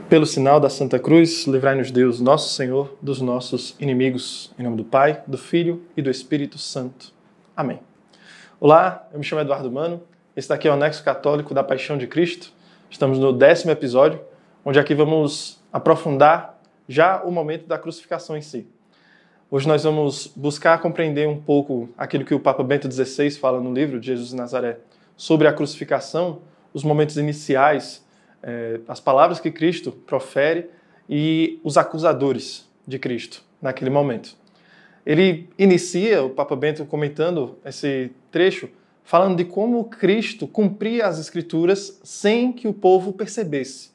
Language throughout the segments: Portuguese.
Pelo sinal da Santa Cruz, livrai-nos Deus, nosso Senhor, dos nossos inimigos. Em nome do Pai, do Filho e do Espírito Santo. Amém. Olá, eu me chamo Eduardo Mano. Esse daqui é o Anexo Católico da Paixão de Cristo. Estamos no 10º episódio, onde aqui vamos aprofundar já o momento da crucificação em si. Hoje nós vamos buscar compreender um pouco aquilo que o Papa Bento XVI fala no livro de Jesus de Nazaré sobre a crucificação, os momentos iniciais, as palavras que Cristo profere e os acusadores de Cristo naquele momento. Ele inicia, o Papa Bento comentando esse trecho, falando de como Cristo cumpria as Escrituras sem que o povo percebesse.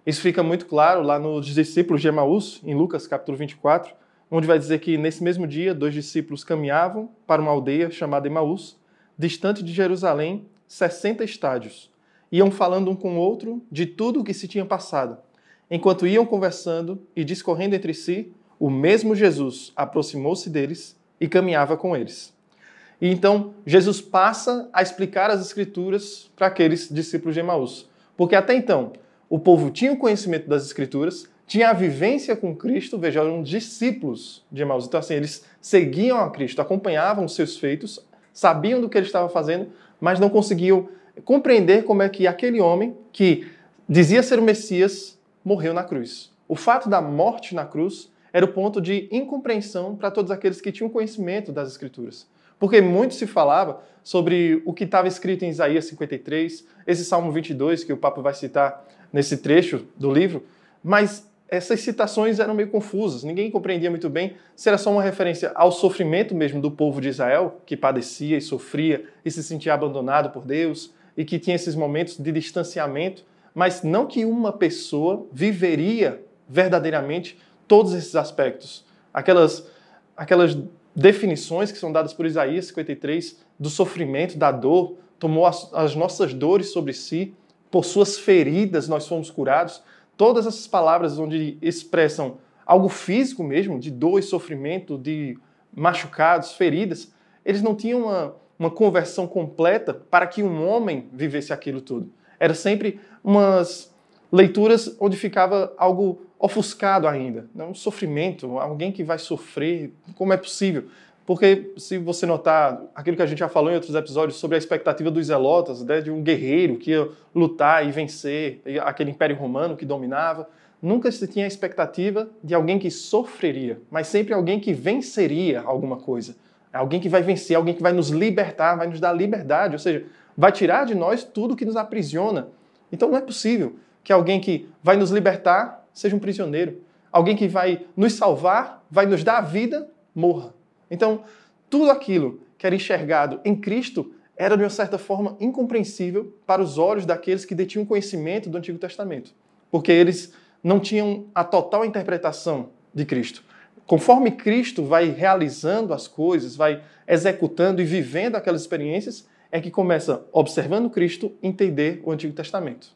Isso fica muito claro lá nos discípulos de Emaús, em Lucas capítulo 24, onde vai dizer que nesse mesmo dia 2 discípulos caminhavam para uma aldeia chamada Emaús, distante de Jerusalém, 60 estádios. Iam falando um com o outro de tudo o que se tinha passado. Enquanto iam conversando e discorrendo entre si, o mesmo Jesus aproximou-se deles e caminhava com eles. E então Jesus passa a explicar as Escrituras para aqueles discípulos de Emaús. Porque até então o povo tinha o conhecimento das Escrituras, tinha a vivência com Cristo, veja, eram discípulos de Emaús. Então assim, eles seguiam a Cristo, acompanhavam os seus feitos, sabiam do que ele estava fazendo, mas não conseguiam compreender como é que aquele homem que dizia ser o Messias morreu na cruz. O fato da morte na cruz era o ponto de incompreensão para todos aqueles que tinham conhecimento das Escrituras. Porque muito se falava sobre o que estava escrito em Isaías 53, esse Salmo 22, que o Papa vai citar nesse trecho do livro, mas essas citações eram meio confusas, ninguém compreendia muito bem se era só uma referência ao sofrimento mesmo do povo de Israel, que padecia e sofria e se sentia abandonado por Deus, e que tinha esses momentos de distanciamento, mas não que uma pessoa viveria verdadeiramente todos esses aspectos. Aquelas definições que são dadas por Isaías 53 do sofrimento, da dor, tomou as nossas dores sobre si, por suas feridas nós fomos curados. Todas essas palavras onde expressam algo físico mesmo, de dor e sofrimento, de machucados, feridas, eles não tinham uma conversão completa para que um homem vivesse aquilo tudo. Era sempre umas leituras onde ficava algo ofuscado ainda, um sofrimento, alguém que vai sofrer, como é possível? Porque se você notar aquilo que a gente já falou em outros episódios sobre a expectativa dos zelotas, né, de um guerreiro que ia lutar e vencer aquele império romano que dominava, nunca se tinha a expectativa de alguém que sofreria, mas sempre alguém que venceria alguma coisa. Alguém que vai vencer, alguém que vai nos libertar, vai nos dar liberdade, ou seja, vai tirar de nós tudo que nos aprisiona. Então não é possível que alguém que vai nos libertar seja um prisioneiro. Alguém que vai nos salvar, vai nos dar a vida, morra. Então, tudo aquilo que era enxergado em Cristo era, de uma certa forma, incompreensível para os olhos daqueles que detinham conhecimento do Antigo Testamento, porque eles não tinham a total interpretação de Cristo. Conforme Cristo vai realizando as coisas, vai executando e vivendo aquelas experiências, é que começa, observando Cristo, entender o Antigo Testamento.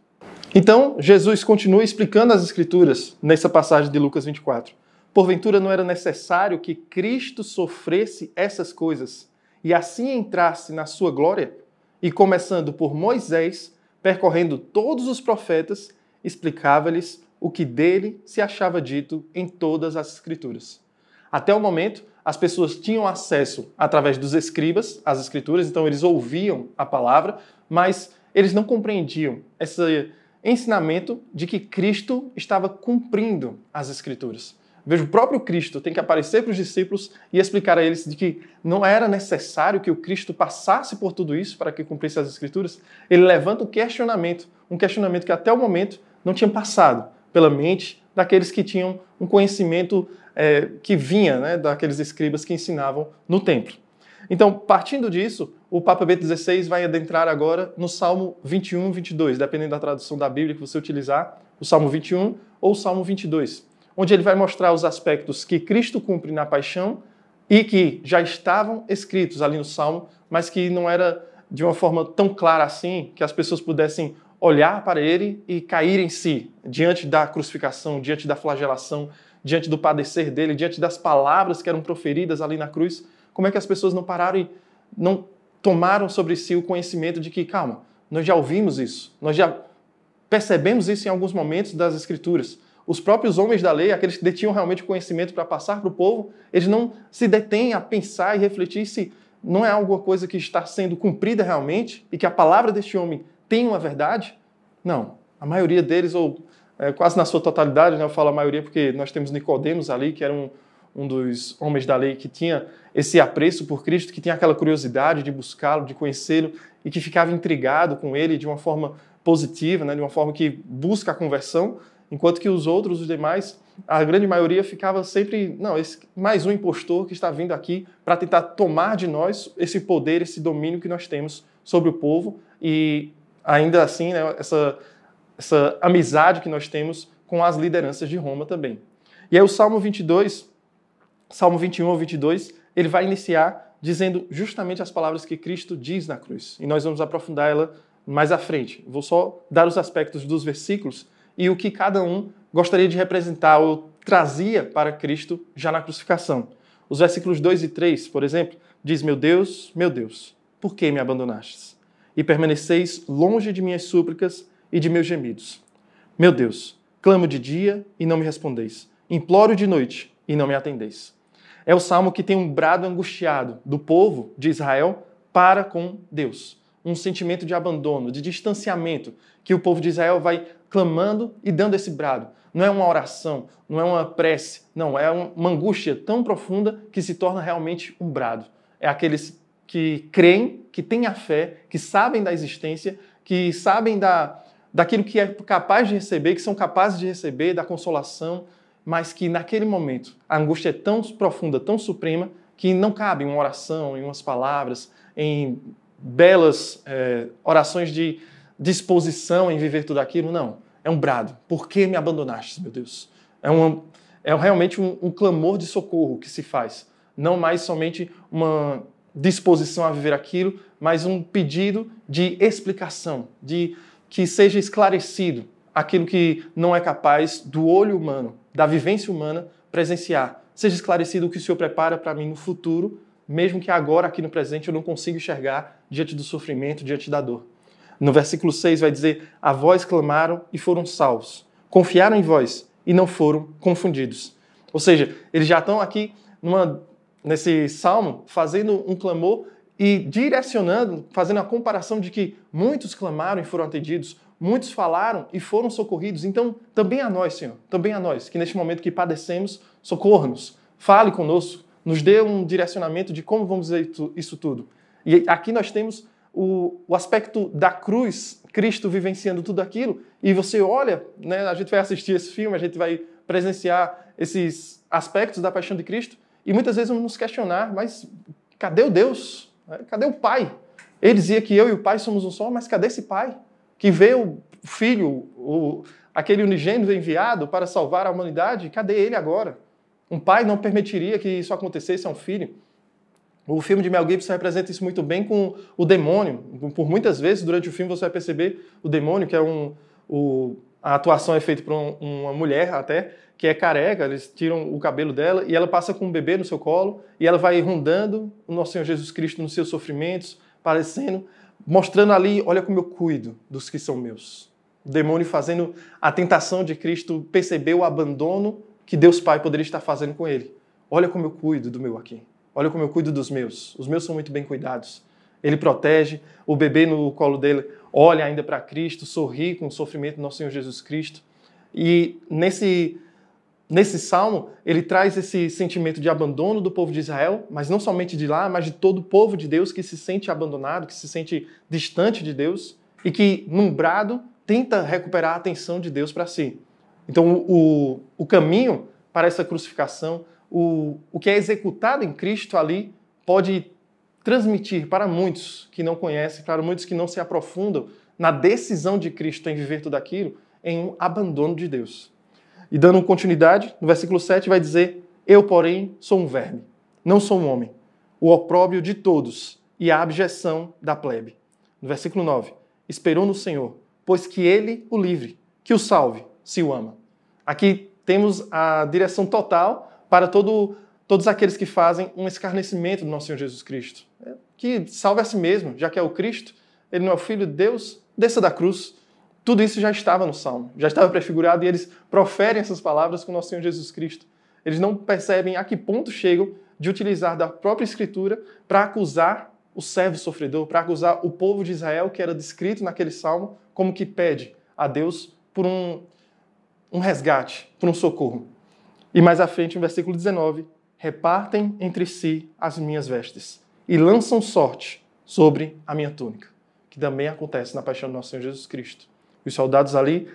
Então, Jesus continua explicando as Escrituras nessa passagem de Lucas 24. Porventura não era necessário que Cristo sofresse essas coisas e assim entrasse na sua glória? E começando por Moisés, percorrendo todos os profetas, explicava-lhes o que dele se achava dito em todas as Escrituras. Até o momento, as pessoas tinham acesso através dos escribas às Escrituras, então eles ouviam a palavra, mas eles não compreendiam esse ensinamento de que Cristo estava cumprindo as Escrituras. Veja, o próprio Cristo tem que aparecer para os discípulos e explicar a eles de que não era necessário que o Cristo passasse por tudo isso para que cumprisse as Escrituras. Ele levanta um questionamento que até o momento não tinha passado pela mente daqueles que tinham um conhecimento que vinha, né, daqueles escribas que ensinavam no templo. Então, partindo disso, o Papa Bento XVI vai adentrar agora no Salmo 21, 22, dependendo da tradução da Bíblia que você utilizar, o Salmo 21 ou o Salmo 22, onde ele vai mostrar os aspectos que Cristo cumpre na paixão e que já estavam escritos ali no Salmo, mas que não era de uma forma tão clara assim, que as pessoas pudessem olhar para ele e cair em si, diante da crucificação, diante da flagelação, diante do padecer dele, diante das palavras que eram proferidas ali na cruz. Como é que as pessoas não pararam e não tomaram sobre si o conhecimento de que, calma, nós já ouvimos isso, nós já percebemos isso em alguns momentos das Escrituras. Os próprios homens da lei, aqueles que detinham realmente conhecimento para passar para o povo, eles não se detêm a pensar e refletir se não é alguma coisa que está sendo cumprida realmente e que a palavra deste homem tem uma verdade. Não. A maioria deles, ou quase na sua totalidade, né, eu falo a maioria porque nós temos Nicodemos ali, que era um dos homens da lei que tinha esse apreço por Cristo, que tinha aquela curiosidade de buscá-lo, de conhecê-lo e que ficava intrigado com ele de uma forma positiva, né, de uma forma que busca a conversão, enquanto que os outros, os demais, a grande maioria ficava sempre, não, esse mais um impostor que está vindo aqui para tentar tomar de nós esse poder, esse domínio que nós temos sobre o povo e ainda assim, né, essa amizade que nós temos com as lideranças de Roma também. E aí o Salmo 22, Salmo 21 ao 22, ele vai iniciar dizendo justamente as palavras que Cristo diz na cruz. E nós vamos aprofundar ela mais à frente. Vou só dar os aspectos dos versículos e o que cada um gostaria de representar ou trazia para Cristo já na crucificação. Os versículos 2 e 3, por exemplo, diz: meu Deus, por que me abandonastes? E permaneceis longe de minhas súplicas e de meus gemidos. Meu Deus, clamo de dia e não me respondeis. Imploro de noite e não me atendeis. É o salmo que tem um brado angustiado do povo de Israel para com Deus. Um sentimento de abandono, de distanciamento, que o povo de Israel vai clamando e dando esse brado. Não é uma oração, não é uma prece, não, é uma angústia tão profunda que se torna realmente um brado. É aqueles que creem, que têm a fé, que sabem da existência, que sabem daquilo que é capaz de receber, que são capazes de receber, da consolação, mas que naquele momento a angústia é tão profunda, tão suprema, que não cabe em uma oração, em umas palavras, em belas orações de disposição em viver tudo aquilo, não. É um brado. Por que me abandonaste, meu Deus? É realmente um clamor de socorro que se faz. Não mais somente uma disposição a viver aquilo, mas um pedido de explicação, de que seja esclarecido aquilo que não é capaz do olho humano, da vivência humana, presenciar. Seja esclarecido o que o Senhor prepara para mim no futuro, mesmo que agora, aqui no presente, eu não consiga enxergar diante do sofrimento, diante da dor. No versículo 6 vai dizer: a vós clamaram e foram salvos. Confiaram em vós e não foram confundidos. Ou seja, eles já estão aqui nesse salmo fazendo um clamor e direcionando, fazendo a comparação de que muitos clamaram e foram atendidos, muitos falaram e foram socorridos. Então, também a nós, Senhor, também a nós, que neste momento que padecemos, socorra-nos, fale conosco, nos dê um direcionamento de como vamos ver isso tudo. E aqui nós temos o aspecto da cruz, Cristo vivenciando tudo aquilo, e você olha, né, a gente vai assistir esse filme, a gente vai presenciar esses aspectos da paixão de Cristo, e muitas vezes vamos nos questionar, mas cadê o Deus? Cadê o Pai? Ele dizia que eu e o Pai somos um só, mas cadê esse Pai? Que vê o Filho, aquele unigênito enviado para salvar a humanidade, cadê ele agora? Um pai não permitiria que isso acontecesse a um filho. O filme de Mel Gibson representa isso muito bem com o demônio. Por muitas vezes, durante o filme, você vai perceber o demônio, que é a atuação é feita por uma mulher até, que é careca, eles tiram o cabelo dela e ela passa com um bebê no seu colo e ela vai rondando o nosso Senhor Jesus Cristo nos seus sofrimentos, parecendo, mostrando ali, olha como eu cuido dos que são meus. O demônio fazendo a tentação de Cristo perceber o abandono que Deus Pai poderia estar fazendo com ele. Olha como eu cuido do meu aqui. Olha como eu cuido dos meus. Os meus são muito bem cuidados. Ele protege, o bebê no colo dele olha ainda para Cristo, sorri com o sofrimento do nosso Senhor Jesus Cristo. E nesse salmo, ele traz esse sentimento de abandono do povo de Israel, mas não somente de lá, mas de todo o povo de Deus que se sente abandonado, que se sente distante de Deus e que, num brado, tenta recuperar a atenção de Deus para si. Então, o caminho para essa crucificação, o que é executado em Cristo ali, pode transmitir para muitos que não conhecem, para muitos que não se aprofundam na decisão de Cristo em viver tudo aquilo, em um abandono de Deus. E dando continuidade, no versículo 7 vai dizer: eu, porém, sou um verme, não sou um homem, o opróbrio de todos e a abjeção da plebe. No versículo 9, esperou no Senhor, pois que ele o livre, que o salve, se o ama. Aqui temos a direção total para todos aqueles que fazem um escarnecimento do nosso Senhor Jesus Cristo. Que salve a si mesmo, já que é o Cristo, ele não é o Filho de Deus, desça da cruz, Tudo isso já estava no Salmo, já estava prefigurado, e eles proferem essas palavras com o nosso Senhor Jesus Cristo. Eles não percebem a que ponto chegam de utilizar da própria Escritura para acusar o servo sofredor, para acusar o povo de Israel, que era descrito naquele Salmo, como que pede a Deus por um resgate, por um socorro. E mais à frente, no versículo 19, repartem entre si as minhas vestes e lançam sorte sobre a minha túnica, que também acontece na paixão do nosso Senhor Jesus Cristo. Os soldados ali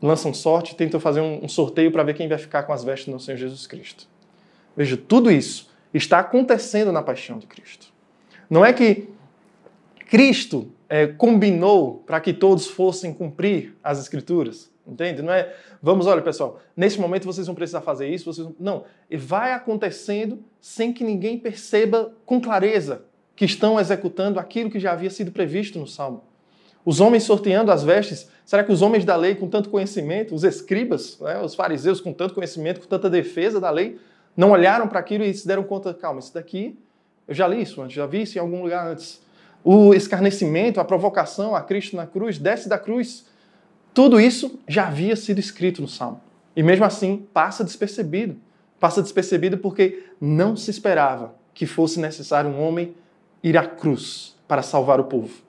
lançam sorte e tentam fazer um sorteio para ver quem vai ficar com as vestes do nosso Senhor Jesus Cristo. Veja, tudo isso está acontecendo na paixão de Cristo. Não é que Cristo combinou para que todos fossem cumprir as Escrituras, entende? Não é, olha pessoal, nesse momento vocês vão precisar fazer isso, não. Vai acontecendo sem que ninguém perceba com clareza que estão executando aquilo que já havia sido previsto no Salmo. Os homens sorteando as vestes, será que os homens da lei com tanto conhecimento, os escribas, os fariseus com tanto conhecimento, com tanta defesa da lei, não olharam para aquilo e se deram conta, calma, isso daqui, eu já li isso antes, já vi isso em algum lugar antes. O escarnecimento, a provocação a Cristo na cruz, desce da cruz, tudo isso já havia sido escrito no Salmo. E mesmo assim, passa despercebido. Passa despercebido porque não se esperava que fosse necessário um homem ir à cruz para salvar o povo.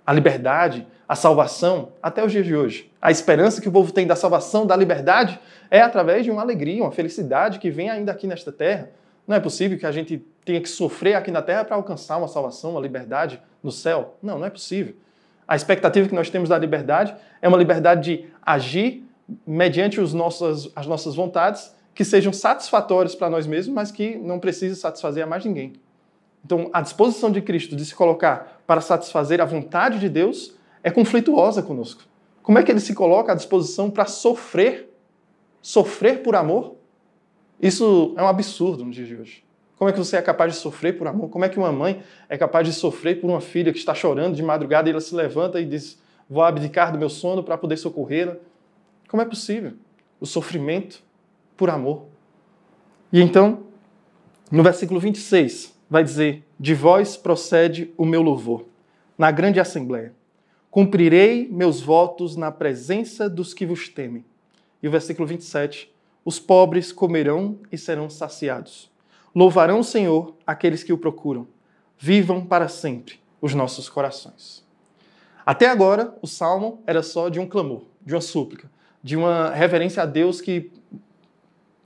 A liberdade, a salvação, até os dias de hoje. A esperança que o povo tem da salvação, da liberdade, é através de uma alegria, uma felicidade que vem ainda aqui nesta terra. Não é possível que a gente tenha que sofrer aqui na terra para alcançar uma salvação, uma liberdade no céu. Não, não é possível. A expectativa que nós temos da liberdade é uma liberdade de agir mediante as nossas vontades que sejam satisfatórias para nós mesmos, mas que não precise satisfazer a mais ninguém. Então, a disposição de Cristo de se colocar para satisfazer a vontade de Deus é conflituosa conosco. Como é que ele se coloca à disposição para sofrer por amor? Isso é um absurdo nos dias de hoje. Como é que você é capaz de sofrer por amor? Como é que uma mãe é capaz de sofrer por uma filha que está chorando de madrugada e ela se levanta e diz, vou abdicar do meu sono para poder socorrê-la? Como é possível? O sofrimento por amor. E então, no versículo 26, vai dizer, de vós procede o meu louvor, na grande assembleia. Cumprirei meus votos na presença dos que vos temem. E o versículo 27, os pobres comerão e serão saciados. Louvarão o Senhor aqueles que o procuram. Vivam para sempre os nossos corações. Até agora, o Salmo era só de um clamor, de uma súplica, de uma reverência a Deus que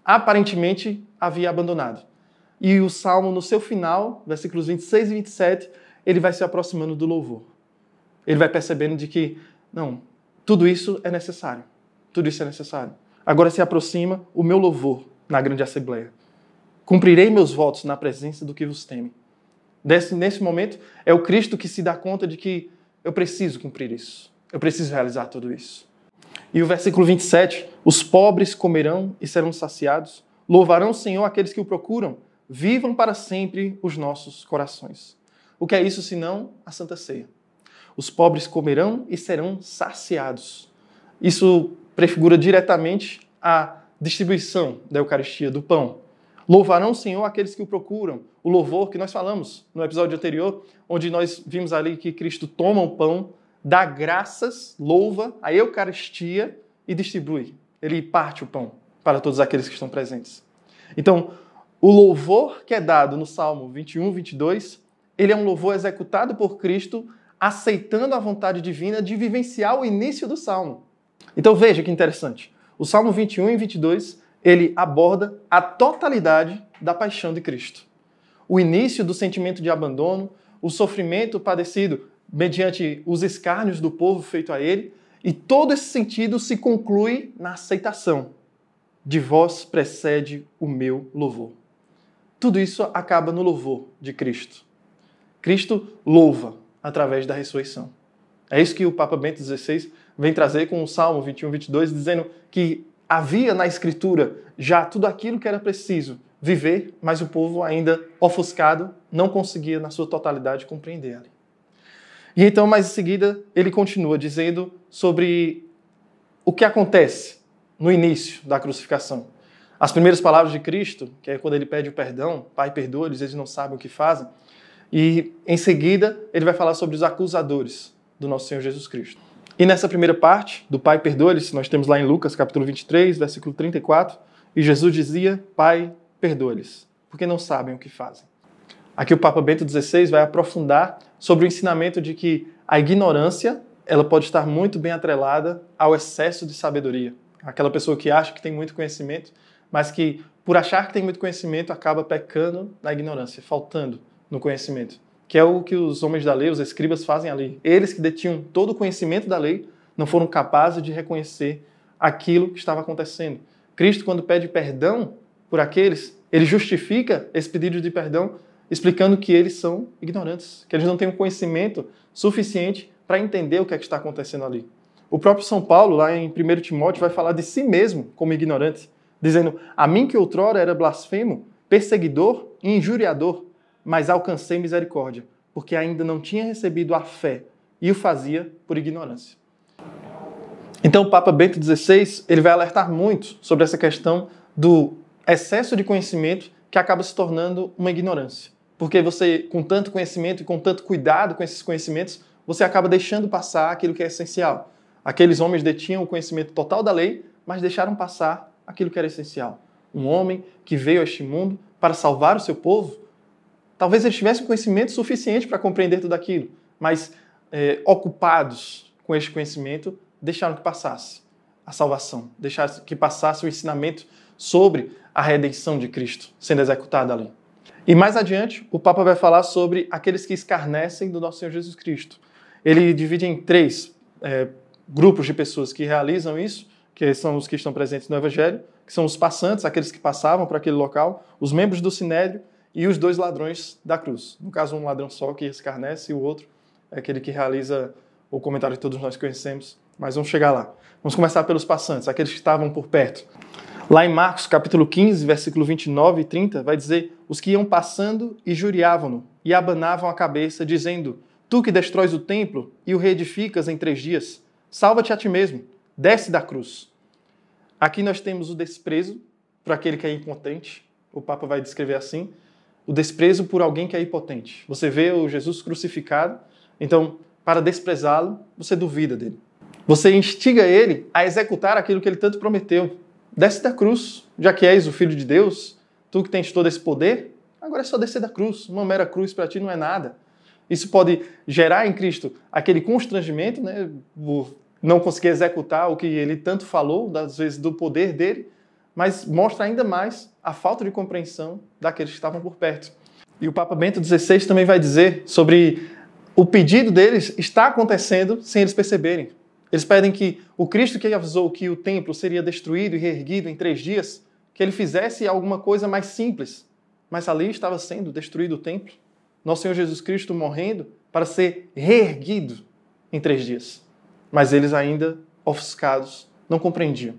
aparentemente havia abandonado. E o Salmo, no seu final, versículos 26 e 27, ele vai se aproximando do louvor. Ele vai percebendo de que, não, tudo isso é necessário. Tudo isso é necessário. Agora se aproxima o meu louvor na grande assembleia. Cumprirei meus votos na presença do que vos teme. Nesse momento, é o Cristo que se dá conta de que eu preciso cumprir isso. Eu preciso realizar tudo isso. E o versículo 27, os pobres comerão e serão saciados. Louvarão o Senhor aqueles que o procuram. Vivam para sempre os nossos corações. O que é isso senão a Santa Ceia? Os pobres comerão e serão saciados. Isso prefigura diretamente a distribuição da Eucaristia, do pão. Louvarão o Senhor aqueles que o procuram. O louvor que nós falamos no episódio anterior, onde nós vimos ali que Cristo toma o pão, dá graças, louva a Eucaristia e distribui. Ele parte o pão para todos aqueles que estão presentes. Então, o louvor que é dado no Salmo 21, 22, ele é um louvor executado por Cristo, aceitando a vontade divina de vivenciar o início do Salmo. Então veja que interessante. O Salmo 21 e 22, ele aborda a totalidade da paixão de Cristo. O início do sentimento de abandono, o sofrimento padecido mediante os escárnios do povo feito a ele, e todo esse sentido se conclui na aceitação. De vós precede o meu louvor. Tudo isso acaba no louvor de Cristo. Cristo louva através da ressurreição. É isso que o Papa Bento XVI vem trazer com o Salmo 21, 22, dizendo que havia na Escritura já tudo aquilo que era preciso viver, mas o povo ainda ofuscado não conseguia na sua totalidade compreender ali. E então, mais em seguida, ele continua dizendo sobre o que acontece no início da crucificação. As primeiras palavras de Cristo, que é quando ele pede o perdão, Pai, perdoa-lhes, eles não sabem o que fazem. E, em seguida, ele vai falar sobre os acusadores do nosso Senhor Jesus Cristo. E nessa primeira parte do Pai, perdoa-lhes, nós temos lá em Lucas, capítulo 23, versículo 34, e Jesus dizia, Pai, perdoa-lhes, porque não sabem o que fazem. Aqui o Papa Bento XVI vai aprofundar sobre o ensinamento de que a ignorância ela pode estar muito bem atrelada ao excesso de sabedoria. Aquela pessoa que acha que tem muito conhecimento, mas que, por achar que tem muito conhecimento, acaba pecando na ignorância, faltando no conhecimento. Que é o que os homens da lei, os escribas, fazem ali. Eles que detinham todo o conhecimento da lei, não foram capazes de reconhecer aquilo que estava acontecendo. Cristo, quando pede perdão por aqueles, ele justifica esse pedido de perdão explicando que eles são ignorantes, que eles não têm um conhecimento suficiente para entender o que é que está acontecendo ali. O próprio São Paulo, lá em 1 Timóteo, vai falar de si mesmo como ignorante, dizendo, a mim que outrora era blasfemo, perseguidor e injuriador, mas alcancei misericórdia, porque ainda não tinha recebido a fé e o fazia por ignorância. Então o Papa Bento XVI ele vai alertar muito sobre essa questão do excesso de conhecimento que acaba se tornando uma ignorância. Porque você, com tanto conhecimento e com tanto cuidado com esses conhecimentos, você acaba deixando passar aquilo que é essencial. Aqueles homens detinham o conhecimento total da lei, mas deixaram passar aquilo que era essencial. Um homem que veio a este mundo para salvar o seu povo, talvez eles tivessem conhecimento suficiente para compreender tudo aquilo, mas ocupados com este conhecimento, deixaram que passasse a salvação, deixaram que passasse o ensinamento sobre a redenção de Cristo sendo executada ali. E mais adiante, o Papa vai falar sobre aqueles que escarnecem do nosso Senhor Jesus Cristo. Ele divide em três grupos de pessoas que realizam isso, que são os que estão presentes no Evangelho, que são os passantes, aqueles que passavam por aquele local, os membros do Sinédrio e os dois ladrões da cruz. No caso, um ladrão só que escarnece e o outro é aquele que realiza o comentário que todos nós conhecemos, mas vamos chegar lá. Vamos começar pelos passantes, aqueles que estavam por perto. Lá em Marcos, capítulo 15, versículo 29 e 30, vai dizer, os que iam passando injuriavam-no e abanavam a cabeça, dizendo, tu que destróis o templo e o reedificas em 3 dias, salva-te a ti mesmo, desce da cruz. Aqui nós temos o desprezo por aquele que é impotente, o Papa vai descrever assim, o desprezo por alguém que é impotente. Você vê o Jesus crucificado, então, para desprezá-lo, você duvida dele. Você instiga ele a executar aquilo que ele tanto prometeu. Desce da cruz, já que és o Filho de Deus, tu que tens todo esse poder, agora é só descer da cruz. Uma mera cruz para ti não é nada. Isso pode gerar em Cristo aquele constrangimento, né, por não conseguir executar o que ele tanto falou, às vezes do poder dele, mas mostra ainda mais a falta de compreensão daqueles que estavam por perto. E o Papa Bento XVI também vai dizer sobre o pedido deles está acontecendo sem eles perceberem. Eles pedem que o Cristo que avisou que o templo seria destruído e reerguido em 3 dias, que ele fizesse alguma coisa mais simples. Mas ali estava sendo destruído o templo. Nosso Senhor Jesus Cristo morrendo para ser reerguido em 3 dias. Mas eles ainda, ofuscados, não compreendiam.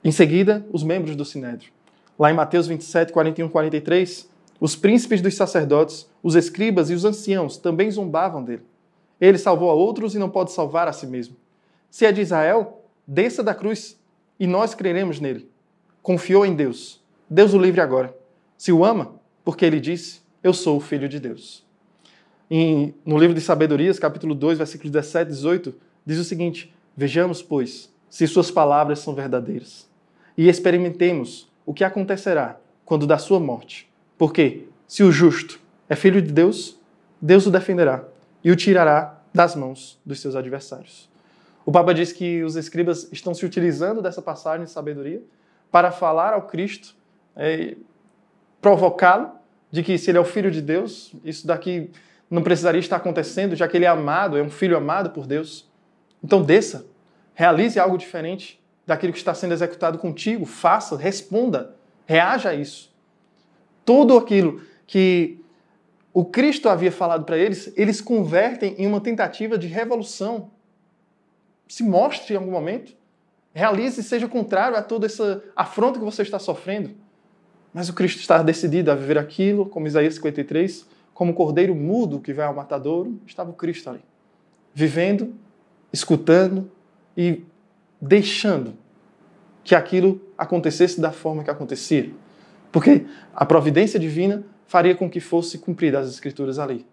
Em seguida, os membros do Sinédrio. Lá em Mateus 27, 41, 43, os príncipes dos sacerdotes, os escribas e os anciãos também zombavam dele. Ele salvou a outros e não pode salvar a si mesmo. Se é de Israel, desça da cruz e nós creremos nele. Confiou em Deus. Deus o livre agora. Se o ama, porque ele disse, eu sou o Filho de Deus. No livro de Sabedorias, capítulo 2, versículos 17 e 18, diz o seguinte, vejamos, pois, se suas palavras são verdadeiras e experimentemos o que acontecerá quando da sua morte. Porque, se o justo é filho de Deus, Deus o defenderá e o tirará das mãos dos seus adversários. O Papa diz que os escribas estão se utilizando dessa passagem de sabedoria para falar ao Cristo, provocá-lo de que se ele é o Filho de Deus, isso daqui não precisaria estar acontecendo, já que ele é amado, é um filho amado por Deus. Então desça, realize algo diferente daquilo que está sendo executado contigo, faça, responda, reaja a isso. Tudo aquilo que o Cristo havia falado para eles, eles convertem em uma tentativa de revolução. Se mostre em algum momento, realize e seja contrário a toda essa afronta que você está sofrendo. Mas o Cristo está decidido a viver aquilo, como Isaías 53, como o cordeiro mudo que vai ao matadouro, estava o Cristo ali. Vivendo, escutando e deixando que aquilo acontecesse da forma que acontecia. Porque a providência divina faria com que fosse cumprida as Escrituras ali.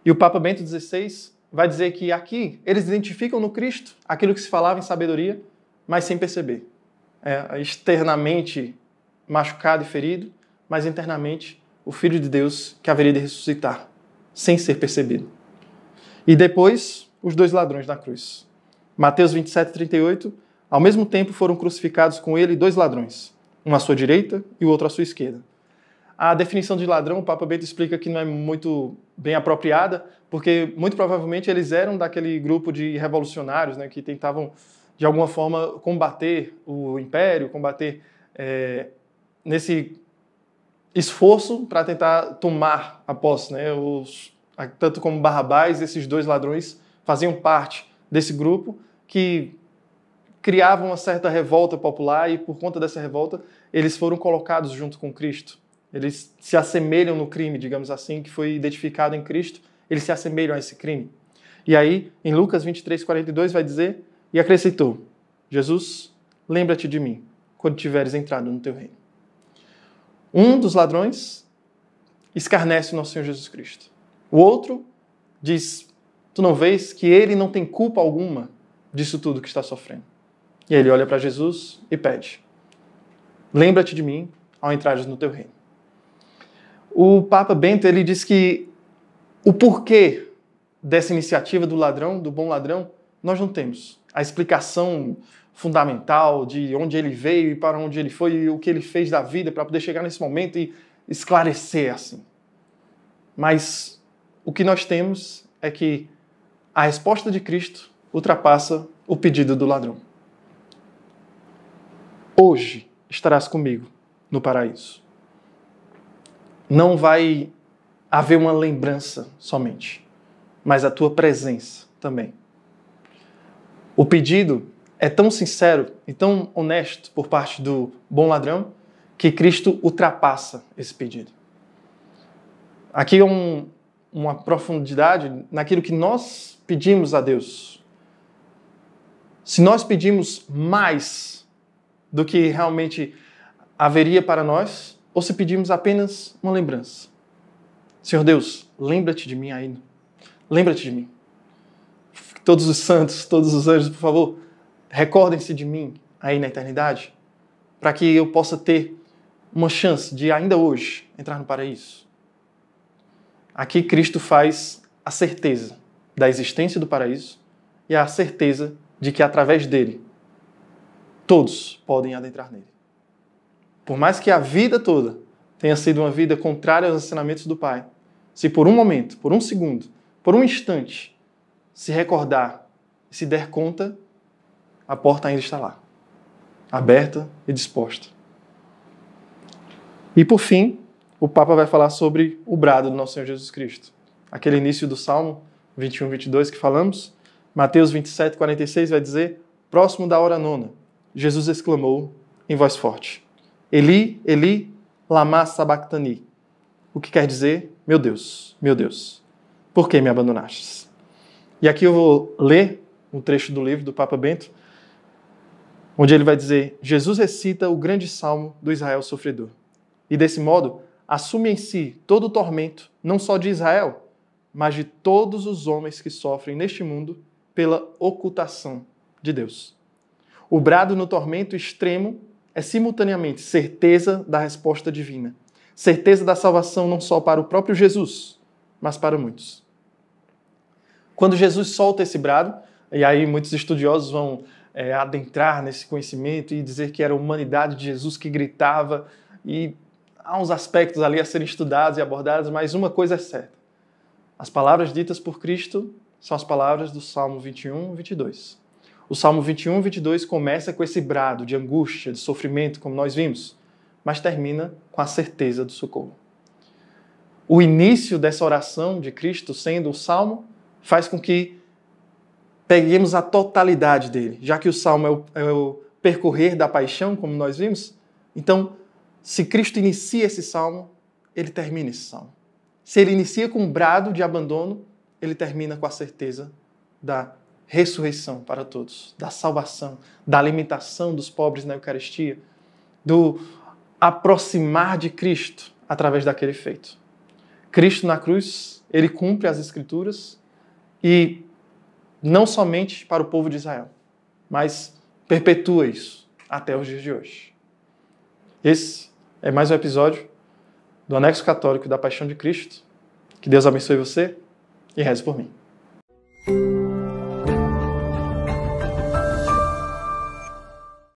E o Papa Bento XVI vai dizer que aqui eles identificam no Cristo aquilo que se falava em sabedoria, mas sem perceber. Externamente machucado e ferido, mas internamente o Filho de Deus que haveria de ressuscitar, sem ser percebido. E depois, os dois ladrões na cruz. Mateus 27, 38, ao mesmo tempo foram crucificados com ele dois ladrões, um à sua direita e o outro à sua esquerda. A definição de ladrão, o Papa Bento explica que não é muito bem apropriada, porque muito provavelmente eles eram daquele grupo de revolucionários, né, que tentavam, de alguma forma, combater o império, combater nesse esforço para tentar tomar a posse. Né? Tanto como Barrabás, esses dois ladrões faziam parte desse grupo que criavam uma certa revolta popular e, por conta dessa revolta, eles foram colocados junto com Cristo. Eles se assemelham no crime, digamos assim, que foi identificado em Cristo, eles se assemelham a esse crime. E aí, em Lucas 23, 42, vai dizer, e acrescentou, Jesus, lembra-te de mim, quando tiveres entrado no teu reino. Um dos ladrões escarnece o nosso Senhor Jesus Cristo. O outro diz, tu não vês que ele não tem culpa alguma disso tudo que está sofrendo. E ele olha para Jesus e pede, lembra-te de mim ao entrares no teu reino. O Papa Bento, ele diz que o porquê dessa iniciativa do ladrão, do bom ladrão, nós não temos. A explicação fundamental de onde ele veio e para onde ele foi e o que ele fez da vida para poder chegar nesse momento e esclarecer assim. Mas o que nós temos é que a resposta de Cristo ultrapassa o pedido do ladrão. Hoje estarás comigo no paraíso. Não vai haver uma lembrança somente, mas a tua presença também. O pedido é tão sincero e tão honesto por parte do bom ladrão que Cristo ultrapassa esse pedido. Aqui é uma profundidade naquilo que nós pedimos a Deus. Se nós pedimos mais do que realmente haveria para nós, ou se pedimos apenas uma lembrança. Senhor Deus, lembra-te de mim aí. Lembra-te de mim. Todos os santos, todos os anjos, por favor, recordem-se de mim aí na eternidade, para que eu possa ter uma chance de ainda hoje entrar no paraíso. Aqui Cristo faz a certeza da existência do paraíso e a certeza de que através dele todos podem adentrar nele. Por mais que a vida toda tenha sido uma vida contrária aos ensinamentos do Pai, se por um momento, por um segundo, por um instante, se recordar e se der conta, a porta ainda está lá, aberta e disposta. E por fim, o Papa vai falar sobre o brado do nosso Senhor Jesus Cristo. Aquele início do Salmo 21, 22 que falamos, Mateus 27, 46 vai dizer, próximo da hora nona, Jesus exclamou em voz forte, Eli, Eli, lama sabachthani. O que quer dizer, meu Deus, por que me abandonastes? E aqui eu vou ler um trecho do livro do Papa Bento, onde ele vai dizer, Jesus recita o grande salmo do Israel sofredor. E desse modo, assume em si todo o tormento, não só de Israel, mas de todos os homens que sofrem neste mundo pela ocultação de Deus. O brado no tormento extremo é simultaneamente certeza da resposta divina, certeza da salvação não só para o próprio Jesus, mas para muitos. Quando Jesus solta esse brado, e aí muitos estudiosos vão adentrar nesse conhecimento e dizer que era a humanidade de Jesus que gritava, e há uns aspectos ali a serem estudados e abordados, mas uma coisa é certa. As palavras ditas por Cristo são as palavras do Salmo 21, 22. O Salmo 21, 22 começa com esse brado de angústia, de sofrimento, como nós vimos, mas termina com a certeza do socorro. O início dessa oração de Cristo, sendo o Salmo, faz com que peguemos a totalidade dele. Já que o Salmo é o percorrer da paixão, como nós vimos, então, se Cristo inicia esse Salmo, ele termina esse Salmo. Se ele inicia com um brado de abandono, ele termina com a certeza da ressurreição para todos, da salvação, da alimentação dos pobres na Eucaristia, do aproximar de Cristo através daquele feito. Cristo na cruz, ele cumpre as Escrituras e não somente para o povo de Israel, mas perpetua isso até os dias de hoje. Esse é mais um episódio do Anexo Católico da Paixão de Cristo. Que Deus abençoe você e reze por mim.